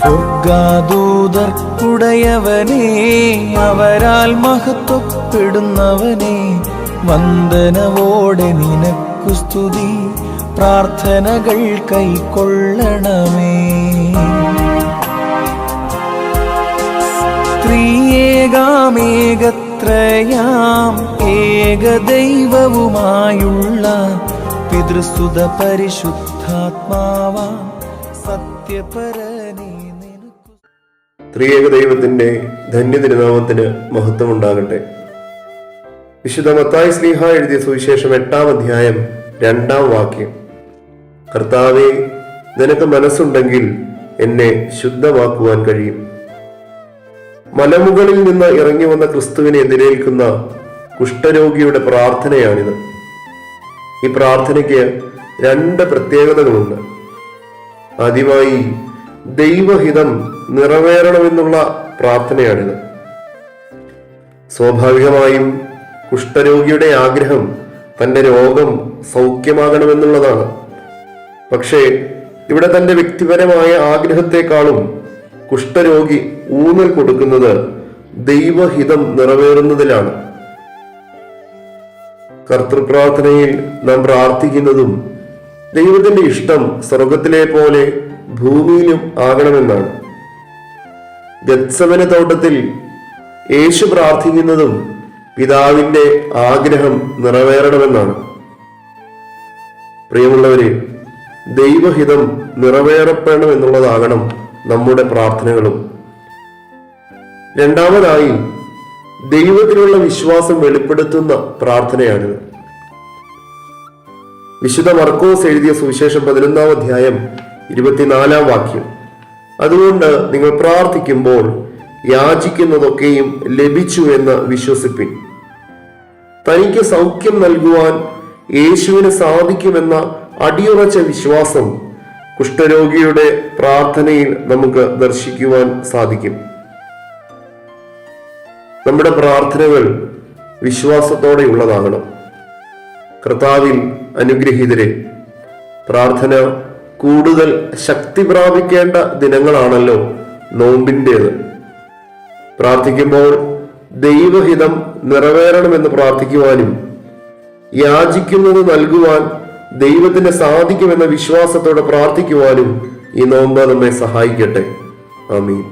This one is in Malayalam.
സ്വർഗദൂതർക്കുടയവനേ, അവരാൽ മഹത്വപ്പെടുന്നവനേ, വന്ദനവോടെ നിനക്കു സ്തുതി, പ്രാർത്ഥനകൾ കൈക്കൊള്ളണമേ. ത്രിയേകാമേകത്രയാം ഏകദൈവവുമായുള്ള പിതൃസുത പരിശുദ്ധാത്മാവാം സത്യപരനേ നിനക്കു. ത്രിയേക ദൈവത്തിന്റെ ധന്യതിരുനാമത്തിന് മഹത്വമുണ്ടാകട്ടെ. വിശുദ്ധ മത്തായി ശ്ലീഹ എഴുതിയ സുവിശേഷം 8-ാം അധ്യായം 2-ാം വാക്യം. കർത്താവേ, നിനക്ക് മനസ്സുണ്ടെങ്കിൽ എന്നെ ശുദ്ധമാക്കുവാൻ കഴിയും. മലമുകളിൽ നിന്ന് ഇറങ്ങി വന്ന ക്രിസ്തുവിനെ എതിരേൽക്കുന്ന കുഷ്ഠരോഗിയുടെ പ്രാർത്ഥനയാണിത്. ഈ പ്രാർത്ഥനയ്ക്ക് 2 പ്രത്യേകതകളുണ്ട്. ആദ്യമായി, ദൈവഹിതം നിറവേറണമെന്നുള്ള പ്രാർത്ഥനയാണിത്. സ്വാഭാവികമായും കുഷ്ഠരോഗിയുടെ ആഗ്രഹം തൻ്റെ രോഗം സൗഖ്യമാകണമെന്നുള്ളതാണ്. പക്ഷേ ഇവിടെ തൻ്റെ വ്യക്തിപരമായ ആഗ്രഹത്തെക്കാളും കുഷ്ഠരോഗി ഊന്നൽ കൊടുക്കുന്നത് ദൈവഹിതം നിറവേറുന്നതിലാണ്. കർത്തൃപ്രാർത്ഥനയിൽ നാം പ്രാർത്ഥിക്കുന്നതും ദൈവത്തിന്റെ ഇഷ്ടം സ്വർഗത്തിലെ പോലെ ഭൂമിയിലും ആകണമെന്നാണ്. ഗത്സമന തോട്ടത്തിൽ യേശു പ്രാർത്ഥിക്കുന്നതും പിതാവിന്റെ ആഗ്രഹം നിറവേറണമെന്നാണ്. പ്രിയമുള്ളവരെ, ദൈവഹിതം നിറവേറപ്പെടണമെന്നുള്ളതാകണം നമ്മുടെ പ്രാർത്ഥനകളും. രണ്ടാമതായി, ദൈവത്തിലുള്ള വിശ്വാസം വെളിപ്പെടുത്തുന്ന പ്രാർത്ഥനയാണിത്. വിശുദ്ധ മർക്കോസ് എഴുതിയ സുവിശേഷം 11-ാം അധ്യായം 24-ാം വാക്യം. അതുകൊണ്ട് നിങ്ങൾ പ്രാർത്ഥിക്കുമ്പോൾ യാചിക്കുന്നതൊക്കെയും ലഭിച്ചു എന്ന് വിശ്വസിപ്പിൻ. തനിക്ക് സൗഖ്യം നൽകുവാൻ യേശുവിന് സാധിക്കുമെന്ന അടിയുറച്ച വിശ്വാസം കുഷ്ഠരോഗിയുടെ പ്രാർത്ഥനയിൽ നമുക്ക് ദർശിക്കുവാൻ സാധിക്കും. നമ്മുടെ പ്രാർത്ഥനകൾ വിശ്വാസത്തോടെയുള്ളതാകണം. കർത്താവിൽ അനുഗ്രഹീതരെ, പ്രാർത്ഥന കൂടുതൽ ശക്തി പ്രാപിക്കേണ്ട ദിനങ്ങളാണല്ലോ നോമ്പിൻ്റേത്. പ്രാർത്ഥിക്കുമ്പോൾ ദൈവഹിതം നിറവേറണമെന്ന് പ്രാർത്ഥിക്കുവാനും യാചിക്കുന്നത് നൽകുവാൻ ദൈവത്തിന് സാധിക്കുമെന്ന വിശ്വാസത്തോടെ പ്രാർത്ഥിക്കുവാനും ഈ നോമ്പ് നമ്മെ സഹായിക്കട്ടെ. ആമീൻ.